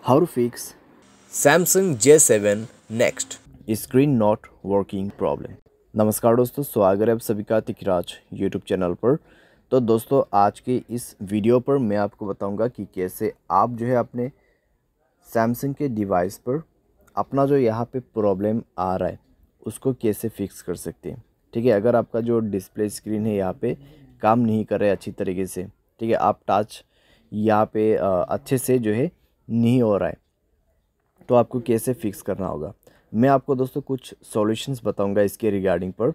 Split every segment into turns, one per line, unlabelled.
How to fix
Samsung J7 Next।
Screen not working problem. नमस्कार दोस्तों, स्वागत है आप सभी का तिकराज यूट्यूब चैनल पर। तो दोस्तों, आज के इस वीडियो पर मैं आपको बताऊंगा कि कैसे आप जो है अपने सैमसंग के डिवाइस पर अपना जो यहाँ पे प्रॉब्लम आ रहा है उसको कैसे फिक्स कर सकते हैं। ठीक है, अगर आपका जो डिस्प्ले स्क्रीन है यहाँ पे काम नहीं कर रहा है अच्छी तरीके से, ठीक है, आप टच यहाँ पे अच्छे से जो है नहीं हो रहा है, तो आपको कैसे फिक्स करना होगा। मैं आपको दोस्तों कुछ सॉल्यूशंस बताऊंगा इसके रिगार्डिंग पर।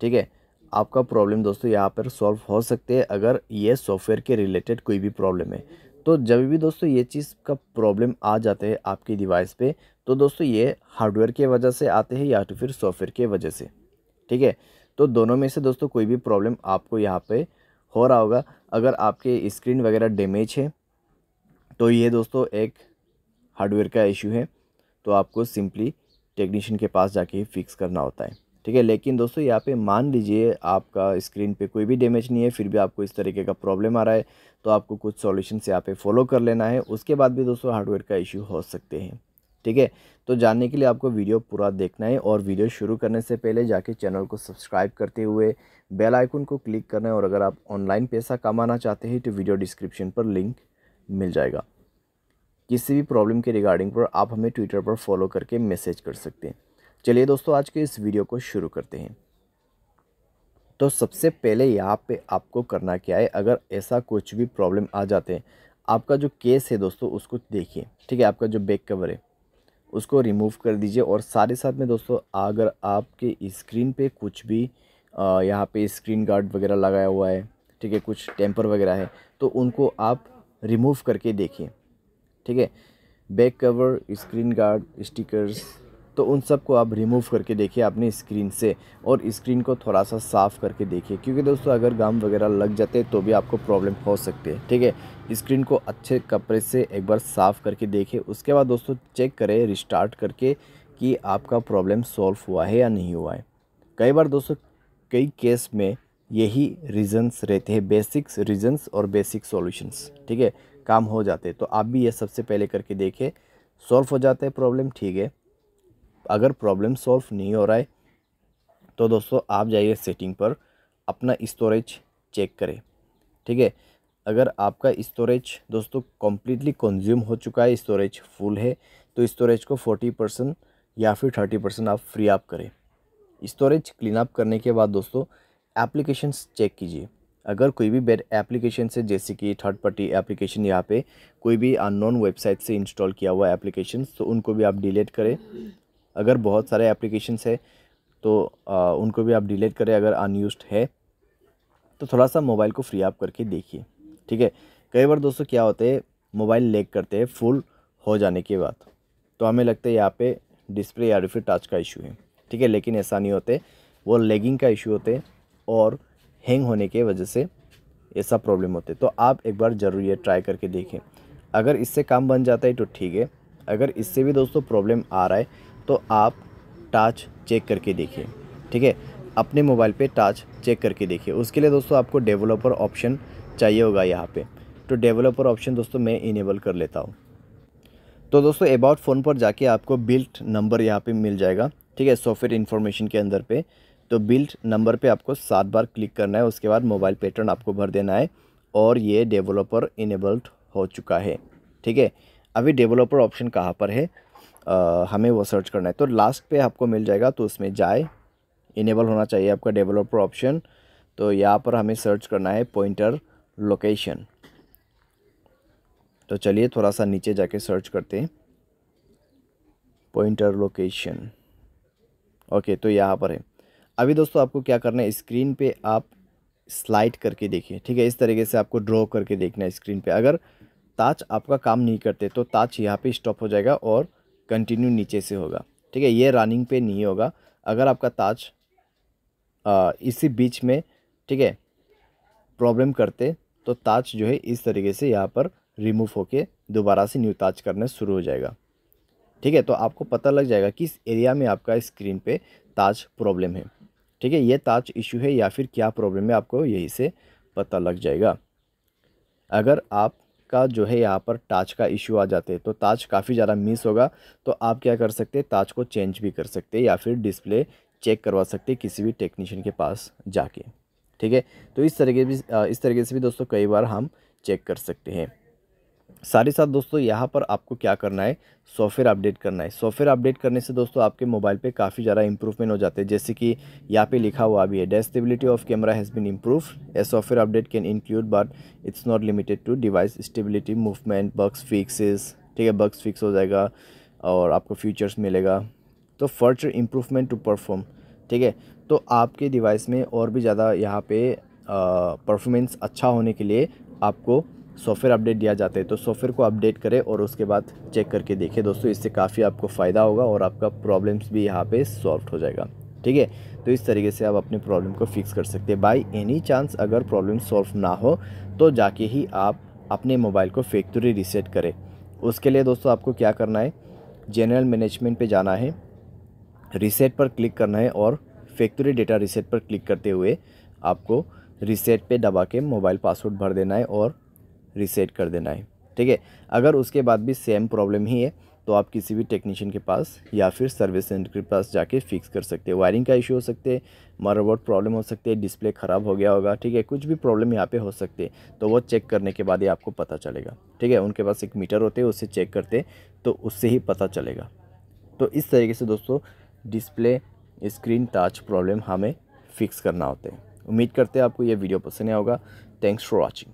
ठीक है, आपका प्रॉब्लम दोस्तों यहाँ पर सॉल्व हो सकते हैं अगर ये सॉफ्टवेयर के रिलेटेड कोई भी प्रॉब्लम है। तो जब भी दोस्तों ये चीज़ का प्रॉब्लम आ जाते हैं आपके डिवाइस पे, तो दोस्तों ये हार्डवेयर की वजह से आते हैं या तो फिर सॉफ्टवेयर के वजह से। ठीक है, तो दोनों में से दोस्तों कोई भी प्रॉब्लम आपको यहाँ पे हो रहा होगा। अगर आपके स्क्रीन वगैरह डैमेज है तो ये दोस्तों एक हार्डवेयर का इशू है, तो आपको सिंपली टेक्नीशियन के पास जाके ही फिक्स करना होता है। ठीक है, लेकिन दोस्तों यहाँ पे मान लीजिए आपका स्क्रीन पे कोई भी डैमेज नहीं है, फिर भी आपको इस तरीके का प्रॉब्लम आ रहा है, तो आपको कुछ सॉल्यूशंस यहाँ पे फॉलो कर लेना है। उसके बाद भी दोस्तों हार्डवेयर का इशू हो सकते हैं। ठीक है, तो जानने के लिए आपको वीडियो पूरा देखना है और वीडियो शुरू करने से पहले जाके चैनल को सब्सक्राइब करते हुए बेल आइकन को क्लिक करना है। और अगर आप ऑनलाइन पैसा कमाना चाहते हैं तो वीडियो डिस्क्रिप्शन पर लिंक मिल जाएगा। किसी भी प्रॉब्लम के रिगार्डिंग पर आप हमें ट्विटर पर फॉलो करके मैसेज कर सकते हैं। चलिए दोस्तों, आज के इस वीडियो को शुरू करते हैं। तो सबसे पहले यहाँ पे आपको करना क्या है, अगर ऐसा कुछ भी प्रॉब्लम आ जाते हैं, आपका जो केस है दोस्तों उसको देखिए। ठीक है, आपका जो बैक कवर है उसको रिमूव कर दीजिए। और साथ साथ में दोस्तों, अगर आपके स्क्रीन पे कुछ भी यहाँ पे स्क्रीन गार्ड वगैरह लगाया हुआ है, ठीक है, कुछ टेम्पर वगैरह है, तो उनको आप रिमूव करके देखिए। ठीक है, back cover, screen guard, stickers, तो उन सब को आप रिमूव करके देखिए अपनी स्क्रीन से, और स्क्रीन को थोड़ा सा साफ़ करके देखिए, क्योंकि दोस्तों अगर गम वगैरह लग जाते हैं तो भी आपको प्रॉब्लम हो सकती है। ठीक है, स्क्रीन को अच्छे कपड़े से एक बार साफ़ करके देखिए। उसके बाद दोस्तों चेक करें रिस्टार्ट करके कि आपका प्रॉब्लम सॉल्व हुआ है या नहीं हुआ है। कई बार दोस्तों कई केस में यही रीज़न्स रहते हैं, बेसिक्स रीज़न्स और बेसिक सॉल्यूशंस। ठीक है, काम हो जाते हैं, तो आप भी ये सबसे पहले करके देखें। सॉल्व हो जाता है प्रॉब्लम, ठीक है। अगर प्रॉब्लम सॉल्व नहीं हो रहा है तो दोस्तों आप जाइए सेटिंग पर, अपना स्टोरेज चेक करें। ठीक है, अगर आपका स्टोरेज दोस्तों कम्प्लीटली कंज्यूम हो चुका है, स्टोरेज फुल है, तो स्टोरेज को 40% या फिर 30% आप फ्री अप करें। स्टोरेज क्लीन अप करने के बाद दोस्तों एप्लीकेशंस चेक कीजिए। अगर कोई भी बैड एप्लीकेशन से, जैसे कि थर्ड पार्टी एप्लीकेशन, यहाँ पे कोई भी अननोन वेबसाइट से इंस्टॉल किया हुआ एप्लीकेशंस, तो उनको भी आप डिलीट करें। अगर बहुत सारे एप्लीकेशंस है तो उनको भी आप डिलीट करें अगर अनयूज्ड है। तो थोड़ा सा मोबाइल को फ्री अप करके देखिए। ठीक है, कई बार दोस्तों क्या होता है, मोबाइल लैग करते हैं फुल हो जाने के बाद, तो हमें लगता है यहाँ पे डिस्प्ले या फिर टच का इशू है। ठीक है, लेकिन ऐसा नहीं होते, वो लैगिंग का इशू होते और हैंग होने के वजह से ऐसा प्रॉब्लम होते। तो आप एक बार ज़रूर ये ट्राई करके देखें। अगर इससे काम बन जाता है तो ठीक है, अगर इससे भी दोस्तों प्रॉब्लम आ रहा है तो आप टच चेक करके देखिए। ठीक है, अपने मोबाइल पे टच चेक करके देखिए। उसके लिए दोस्तों आपको डेवलपर ऑप्शन चाहिए होगा यहाँ पे, तो डेवलपर ऑप्शन दोस्तों मैं इनेबल कर लेता हूँ। तो दोस्तों अबाउट फ़ोन पर जाके आपको बिल्ड नंबर यहाँ पे मिल जाएगा। ठीक है, सॉफ्टवेयर इन्फॉर्मेशन के अंदर पे, तो बिल्ड नंबर पे आपको 7 बार क्लिक करना है। उसके बाद मोबाइल पैटर्न आपको भर देना है और ये डेवलपर इनेबल्ड हो चुका है। ठीक है, अभी डेवलपर ऑप्शन कहाँ पर है, हमें वो सर्च करना है। तो लास्ट पे आपको मिल जाएगा, तो उसमें जाए, इनेबल होना चाहिए आपका डेवलपर ऑप्शन। तो यहाँ पर हमें सर्च करना है पॉइंटर लोकेशन। तो चलिए थोड़ा सा नीचे जाके सर्च करते हैं, पॉइंटर लोकेशन। ओके, तो यहाँ पर है। अभी दोस्तों आपको क्या करना है, स्क्रीन पे आप स्लाइड करके देखिए। ठीक है, इस तरीके से आपको ड्रॉ करके देखना है स्क्रीन पे। अगर ताज आपका काम नहीं करते तो ताज यहाँ पे स्टॉप हो जाएगा और कंटिन्यू नीचे से होगा। ठीक है, ये रनिंग पे नहीं होगा। अगर आपका ताज इसी बीच में, ठीक है, प्रॉब्लम करते तो ताज जो है इस तरीके से यहाँ पर रिमूव होके दोबारा से न्यू ताज करना शुरू हो जाएगा। ठीक है, तो आपको पता लग जाएगा किस एरिया में आपका स्क्रीन पे ताज प्रॉब्लम है। ठीक है, ये ताज इशू है या फिर क्या प्रॉब्लम है, आपको यहीं से पता लग जाएगा। अगर आप का जो है यहाँ पर टाच का इशू आ जाते हैं, तो टाच काफ़ी ज़्यादा मिस होगा। तो आप क्या कर सकते हैं, टाच को चेंज भी कर सकते हैं या फिर डिस्प्ले चेक करवा सकते हैं किसी भी टेक्नीशियन के पास जाके। ठीक है, तो इस तरीके से भी दोस्तों कई बार हम चेक कर सकते हैं। साथ ही साथ दोस्तों यहाँ पर आपको क्या करना है, सॉफ्टवेयर अपडेट करना है। सॉफ्टवेयर अपडेट करने से दोस्तों आपके मोबाइल पे काफ़ी ज़्यादा इंप्रूवमेंट हो जाते हैं। जैसे कि यहाँ पे लिखा हुआ भी है, the stability of camera has been improve, a software update can include but it's not limited to device stability, movement, bugs fixes. ठीक है, बग्स फिक्स हो जाएगा और आपको फीचर्स मिलेगा। तो फर्दर इम्प्रूवमेंट टू परफॉर्म। ठीक है, तो आपके डिवाइस में और भी ज़्यादा यहाँ पे परफॉर्मेंस अच्छा होने के लिए आपको सॉफ्टवेयर अपडेट दिया जाता है। तो सॉफ्टवेयर को अपडेट करें और उसके बाद चेक करके देखें दोस्तों, इससे काफ़ी आपको फ़ायदा होगा और आपका प्रॉब्लम्स भी यहाँ पे सॉल्व हो जाएगा। ठीक है, तो इस तरीके से आप अपने प्रॉब्लम को फिक्स कर सकते हैं। बाय एनी चांस अगर प्रॉब्लम सॉल्व ना हो तो जाके ही आप अपने मोबाइल को फैक्ट्री रीसेट करें। उसके लिए दोस्तों आपको क्या करना है, जनरल मैनेजमेंट पे जाना है, रीसेट पर क्लिक करना है और फैक्ट्री डेटा रीसेट पर क्लिक करते हुए आपको रीसेट पे दबा के मोबाइल पासवर्ड भर देना है और रीसेट कर देना है। ठीक है, अगर उसके बाद भी सेम प्रॉब्लम ही है तो आप किसी भी टेक्नीशियन के पास या फिर सर्विस सेंटर के पास जाके फिक्स कर सकते हैं। वायरिंग का इशू हो सकते हैं, मदरबोर्ड प्रॉब्लम हो सकती है, डिस्प्ले ख़राब हो गया होगा। ठीक है, कुछ भी प्रॉब्लम यहाँ पे हो सकते हैं, तो वो चेक करने के बाद ही आपको पता चलेगा। ठीक है, उनके पास एक मीटर होते हैं, उससे चेक करते तो उससे ही पता चलेगा। तो इस तरीके से दोस्तों डिस्प्ले स्क्रीन टच प्रॉब्लम हमें फिक्स करना होता है। उम्मीद करते हैं आपको ये वीडियो पसंद आया होगा। Thanks for watching.